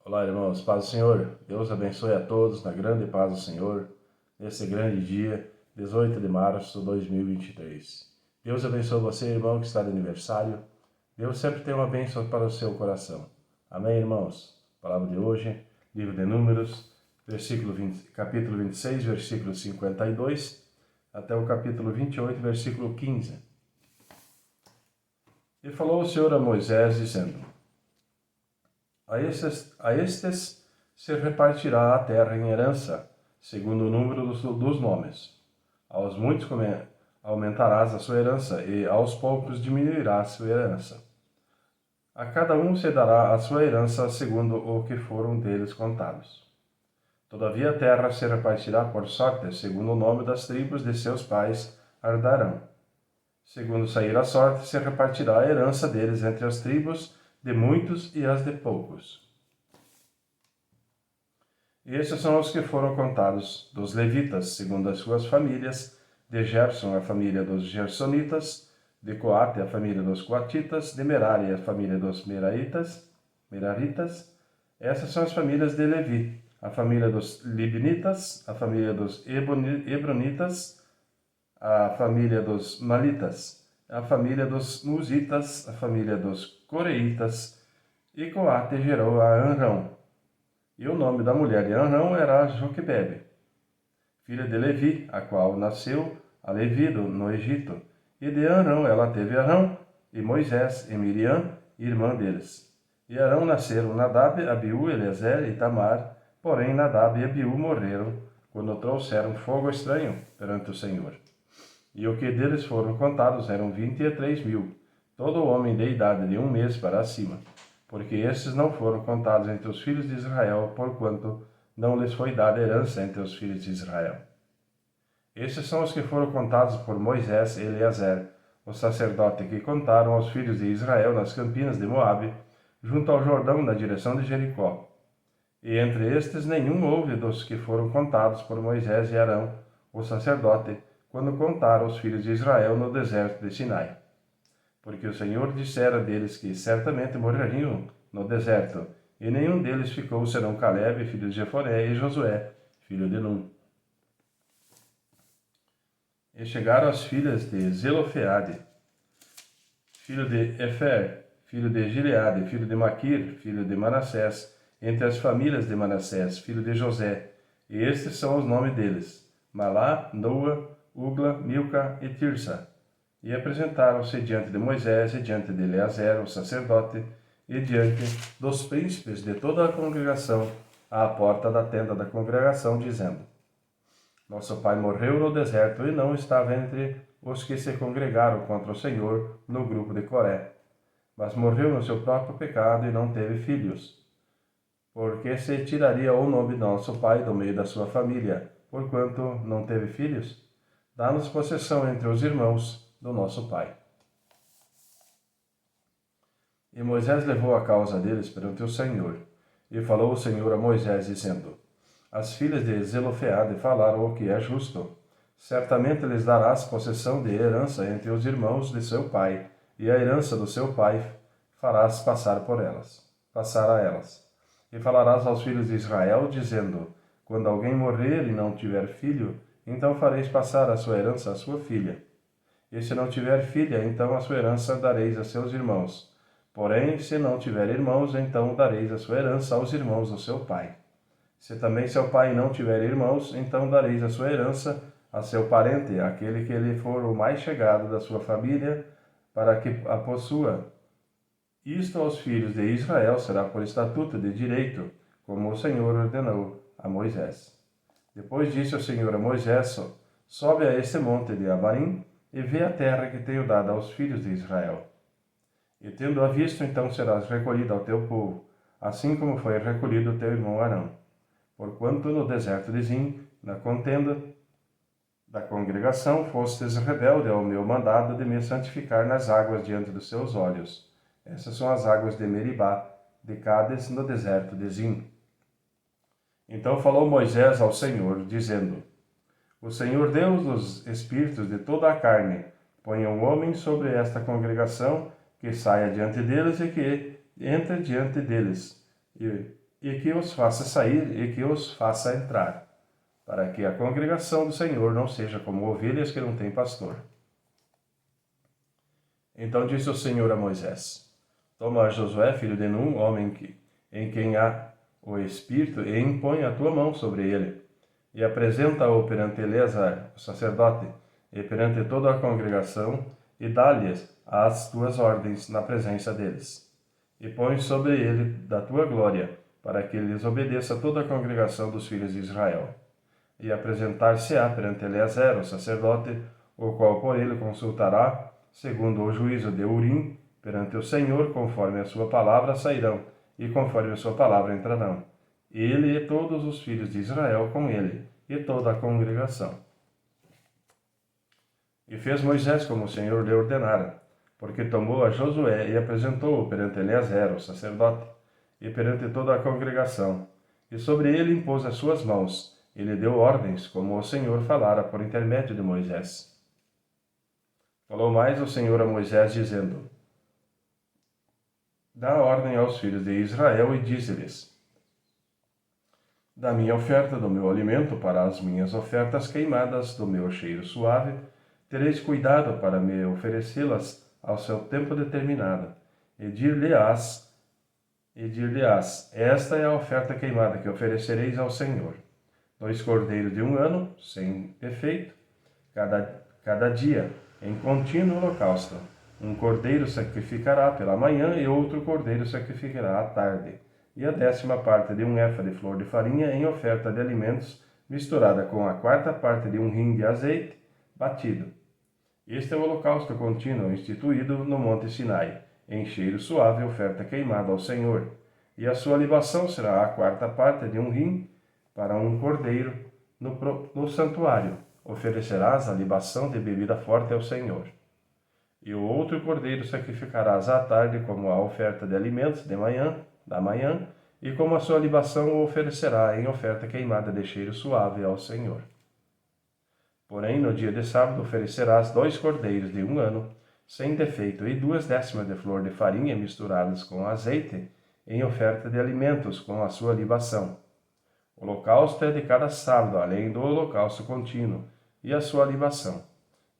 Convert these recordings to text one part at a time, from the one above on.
Olá, irmãos, paz do Senhor. Deus abençoe a todos na grande paz do Senhor, nesse grande dia, 18 de março de 2023. Deus abençoe você, irmão, que está de aniversário. Deus sempre tem uma bênção para o seu coração. Amém, irmãos? Palavra de hoje, livro de Números, capítulo 26, versículo 52, até o capítulo 28, versículo 15. E falou o Senhor a Moisés, dizendo: A estes se repartirá a terra em herança, segundo o número dos nomes. Aos muitos aumentarás a sua herança, e aos poucos diminuirá a sua herança. A cada um se dará a sua herança segundo o que foram deles contados. Todavia a terra se repartirá por sorte, segundo o nome das tribos de seus pais herdarão. Segundo sair a sorte, se repartirá a herança deles entre as tribos de muitos e as de poucos. E estes são os que foram contados dos levitas, segundo as suas famílias: de Gerson, a família dos Gersonitas; de Coate, a família dos Coatitas; de Merari, a família dos Meraritas. Essas são as famílias de Levi: a família dos Libnitas, a família dos Hebronitas, a família dos Malitas, a família dos Musitas, a família dos Coreitas. E Coate gerou a Amrão. E o nome da mulher de Amrão era Joquebede, filha de Levi, a qual nasceu a Levi no Egito. E de Amrão ela teve Arão, e Moisés, e Miriam, irmã deles. E Arão nasceram Nadab, Abiú, Elezer e Tamar, porém Nadab e Abiú morreram, quando trouxeram fogo estranho perante o Senhor. E o que deles foram contados eram 23.000, todo homem de idade de 1 mês para acima, porque estes não foram contados entre os filhos de Israel, porquanto não lhes foi dada herança entre os filhos de Israel. Estes são os que foram contados por Moisés e Eleazer, o sacerdote, que contaram aos filhos de Israel nas campinas de Moabe, junto ao Jordão, na direção de Jericó. E entre estes nenhum houve dos que foram contados por Moisés e Arão, o sacerdote, quando contaram os filhos de Israel no deserto de Sinai. Porque o Senhor dissera deles que certamente morreriam no deserto, e nenhum deles ficou senão Caleb, filho de Jefoné, e Josué, filho de Num. E chegaram as filhas de Zelofeade, filho de Efer, filho de Gileade, filho de Maquir, filho de Manassés, entre as famílias de Manassés, filho de José. E estes são os nomes deles: Malá, Noa, Ugla, Milca e Tirsa. E apresentaram-se diante de Moisés e diante de Eleazer, o sacerdote, e diante dos príncipes de toda a congregação, à porta da tenda da congregação, dizendo: Nosso pai morreu no deserto e não estava entre os que se congregaram contra o Senhor no grupo de Coré, mas morreu no seu próprio pecado e não teve filhos. Porque se tiraria o nome de nosso pai do meio da sua família, porquanto não teve filhos? Dá-nos possessão entre os irmãos do nosso pai. E Moisés levou a causa deles perante o Senhor. E falou o Senhor a Moisés, dizendo: As filhas de Zelofeade falaram o que é justo. Certamente lhes darás possessão de herança entre os irmãos de seu pai, e a herança do seu pai farás passar a elas. E falarás aos filhos de Israel, dizendo: Quando alguém morrer e não tiver filho, então fareis passar a sua herança à sua filha. E se não tiver filha, então a sua herança dareis a seus irmãos. Porém, se não tiver irmãos, então dareis a sua herança aos irmãos do seu pai. Se também seu pai não tiver irmãos, então dareis a sua herança a seu parente, aquele que lhe for o mais chegado da sua família, para que a possua. Isto aos filhos de Israel será por estatuto de direito, como o Senhor ordenou a Moisés. Depois disse o Senhor a Moisés: Sobe a este monte de Abarim, e vê a terra que tenho dada aos filhos de Israel. E tendo-a visto, então serás recolhido ao teu povo, assim como foi recolhido o teu irmão Arão. Porquanto no deserto de Zim, na contenda da congregação, fostes rebelde ao meu mandado de me santificar nas águas diante dos seus olhos. Essas são as águas de Meribá, de Cádiz, no deserto de Zim. Então falou Moisés ao Senhor, dizendo: O Senhor Deus dos espíritos de toda a carne, ponha um homem sobre esta congregação, que saia diante deles e que entre diante deles, e que os faça sair e que os faça entrar, para que a congregação do Senhor não seja como ovelhas que não têm pastor. Então disse o Senhor a Moisés: Toma a Josué, filho de Nun, homem em quem há o Espírito, e impõe a tua mão sobre ele, e apresenta-o perante Eleazar, o sacerdote, e perante toda a congregação, e dá-lhes as tuas ordens na presença deles. E põe sobre ele da tua glória, para que lhes obedeça toda a congregação dos filhos de Israel. E apresentar-se-á perante Eleazar, o sacerdote, o qual por ele consultará, segundo o juízo de Urim, perante o Senhor, conforme a sua palavra sairão, e conforme a sua palavra entrarão. Ele e todos os filhos de Israel com ele, e toda a congregação. E fez Moisés como o Senhor lhe ordenara, porque tomou a Josué e apresentou-o perante Eleazar, o sacerdote, e perante toda a congregação, e sobre ele impôs as suas mãos, e lhe deu ordens, como o Senhor falara por intermédio de Moisés. Falou mais o Senhor a Moisés, dizendo: Dá ordem aos filhos de Israel e dize-lhes: Da minha oferta do meu alimento para as minhas ofertas queimadas do meu cheiro suave, tereis cuidado para me oferecê-las ao seu tempo determinado, e dir-lhe-ás, esta é a oferta queimada que oferecereis ao Senhor. 2 cordeiros de 1 ano, sem defeito, cada dia, em contínuo holocausto. Um cordeiro sacrificará pela manhã e outro cordeiro sacrificará à tarde. E a 10ª parte de 1 éfa de flor de farinha em oferta de alimentos, misturada com a 4ª parte de 1 hin de azeite, batido. Este é o holocausto contínuo instituído no Monte Sinai, em cheiro suave, oferta queimada ao Senhor. E a sua libação será a 4ª parte de 1 hin para um cordeiro no santuário. Oferecerás a libação de bebida forte ao Senhor. E o outro cordeiro sacrificarás à tarde como a oferta de alimentos da manhã, e como a sua libação o oferecerá em oferta queimada de cheiro suave ao Senhor. Porém, no dia de sábado oferecerás 2 cordeiros de 1 ano, sem defeito, e 2/10 de flor de farinha misturadas com azeite, em oferta de alimentos com a sua libação. O holocausto é de cada sábado, além do holocausto contínuo, e a sua libação.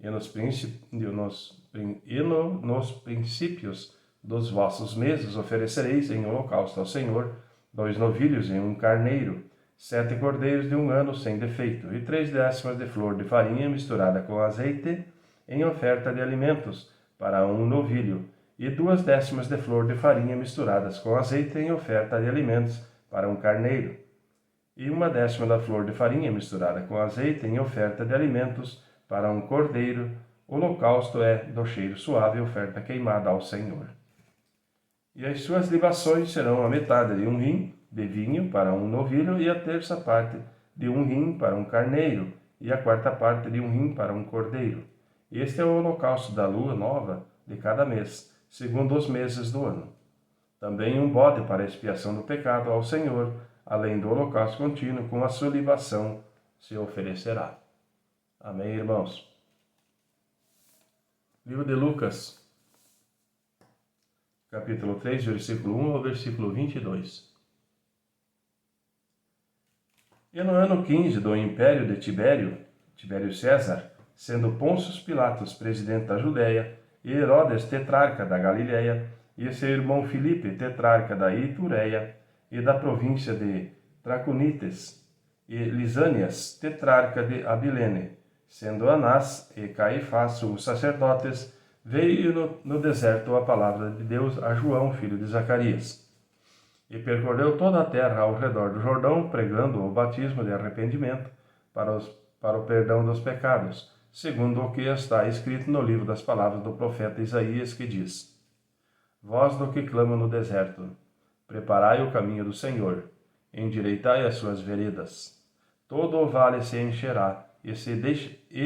E nos princípios dos vossos meses oferecereis em holocausto ao Senhor 2 novilhos e 1 carneiro, 7 cordeiros de 1 ano sem defeito, e 3/10 de flor de farinha misturada com azeite, em oferta de alimentos, para 1 novilho, e 2/10 de flor de farinha misturadas com azeite, em oferta de alimentos, para 1 carneiro, e 1/10 da flor de farinha misturada com azeite, em oferta de alimentos, para 1 cordeiro. O holocausto é do cheiro suave, oferta queimada ao Senhor. E as suas libações serão a metade de 1 hin de vinho para 1 novilho, e a 1/3 parte de 1 hin para 1 carneiro, e a 4ª parte de 1 hin para 1 cordeiro. Este é o holocausto da lua nova de cada mês, segundo os meses do ano. Também um bode para expiação do pecado ao Senhor, além do holocausto contínuo, com a sua libação se oferecerá. Amém, irmãos? Livro de Lucas, capítulo 3, versículo 1 ao versículo 22. E no ano 15 do império de Tibério César, sendo Pôncio Pilatos presidente da Judéia, e Herodes tetrarca da Galiléia, e seu irmão Filipe tetrarca da Itureia e da província de Traconites, e Lisânias tetrarca de Abilene, sendo Anás e Caifás os sacerdotes, veio no deserto a palavra de Deus a João, filho de Zacarias. E percorreu toda a terra ao redor do Jordão, pregando o batismo de arrependimento para o perdão dos pecados, segundo o que está escrito no livro das palavras do profeta Isaías, que diz: Voz do que clama no deserto, preparai o caminho do Senhor, endireitai as suas veredas. Todo o vale se encherá, e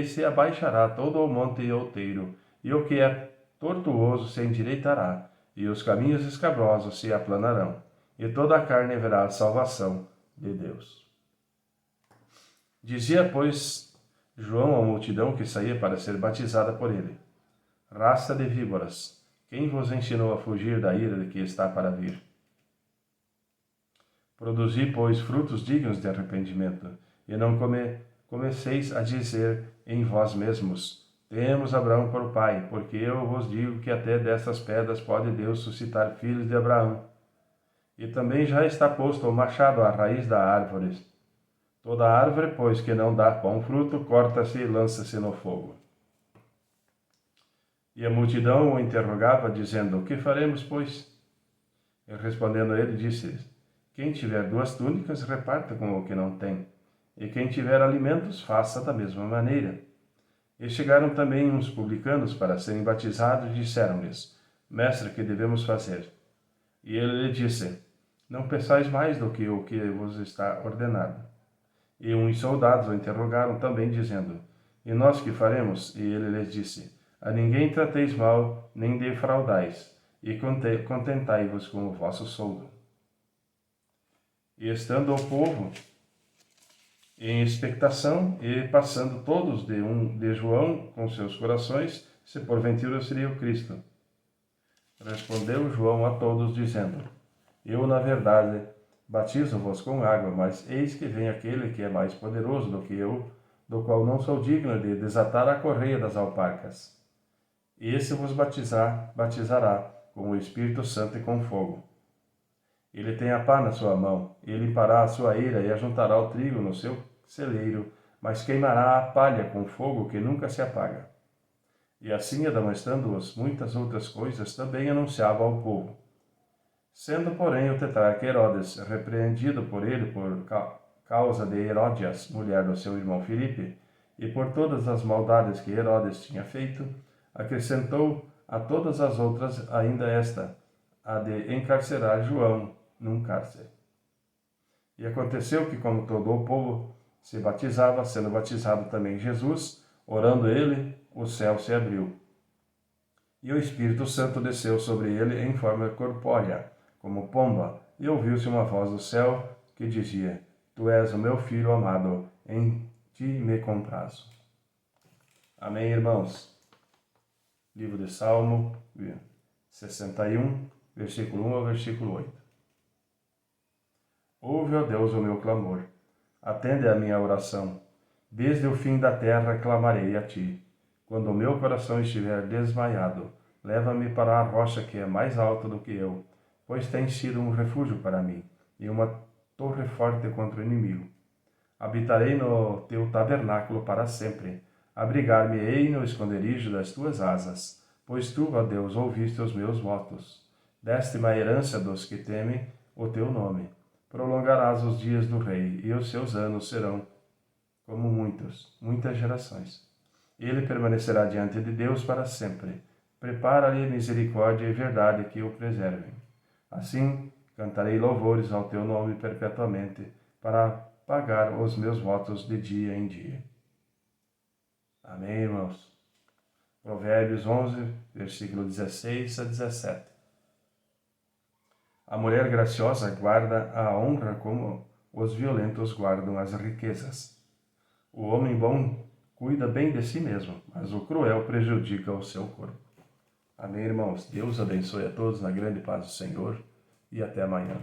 se abaixará todo o monte outeiro, e o que é tortuoso se endireitará, e os caminhos escabrosos se aplanarão, e toda a carne verá a salvação de Deus. Dizia, pois, João à multidão que saía para ser batizada por ele: Raça de víboras, quem vos ensinou a fugir da ira de que está para vir? Produzi, pois, frutos dignos de arrependimento, e não comeceis a dizer em vós mesmos: temos Abraão por pai, porque eu vos digo que até destas pedras pode Deus suscitar filhos de Abraão. E também já está posto o machado à raiz da árvore. Toda árvore, pois, que não dá bom fruto, corta-se e lança-se no fogo. E a multidão o interrogava, dizendo: que faremos, pois? E respondendo ele, disse: quem tiver 2 túnicas, reparta com o que não tem. E quem tiver alimentos, faça da mesma maneira. E chegaram também uns publicanos para serem batizados e disseram-lhes: mestre, que devemos fazer? E ele lhe disse: não peçais mais do que o que vos está ordenado. E uns soldados o interrogaram também, dizendo: e nós que faremos? E ele lhes disse: a ninguém trateis mal, nem defraudais, e contentai-vos com o vosso soldo. E estando o povo em expectação, e passando todos de João com seus corações, se porventura seria o Cristo. Respondeu João a todos, dizendo: eu, na verdade, batizo-vos com água, mas eis que vem aquele que é mais poderoso do que eu, do qual não sou digno de desatar a correia das alparcas. Esse vos batizará com o Espírito Santo e com fogo. Ele tem a pá na sua mão, e limpará a sua eira e ajuntará o trigo no seu celeiro, mas queimará a palha com fogo que nunca se apaga. E assim, admoestando-os muitas outras coisas, também anunciava ao povo. Sendo, porém, o tetrarca Herodes repreendido por ele por causa de Heródias, mulher do seu irmão Filipe, e por todas as maldades que Herodes tinha feito, acrescentou a todas as outras ainda esta, a de encarcerar João num cárcere. E aconteceu que, como todo o povo se batizava, sendo batizado também Jesus, orando ele, o céu se abriu. E o Espírito Santo desceu sobre ele em forma corpórea, como pomba, e ouviu-se uma voz do céu que dizia: tu és o meu filho amado, em ti me comprazo. Amém, irmãos? Livro de Salmo 61, versículo 1 ao versículo 8. Ouve, ó Deus, o meu clamor. Atende a minha oração. Desde o fim da terra clamarei a ti. Quando o meu coração estiver desmaiado, leva-me para a rocha que é mais alta do que eu, pois tens sido um refúgio para mim e uma torre forte contra o inimigo. Habitarei no teu tabernáculo para sempre. Abrigar-me-ei no esconderijo das tuas asas, pois tu, ó Deus, ouviste os meus votos. Deste-me a herança dos que temem o teu nome. Prolongarás os dias do rei, e os seus anos serão como muitas gerações. Ele permanecerá diante de Deus para sempre. Prepara-lhe misericórdia e verdade que o preservem. Assim, cantarei louvores ao teu nome perpetuamente, para pagar os meus votos de dia em dia. Amém, irmãos? Provérbios 11, versículo 16 a 17. A mulher graciosa guarda a honra como os violentos guardam as riquezas. O homem bom cuida bem de si mesmo, mas o cruel prejudica o seu corpo. Amém, irmãos? Deus abençoe a todos na grande paz do Senhor e até amanhã.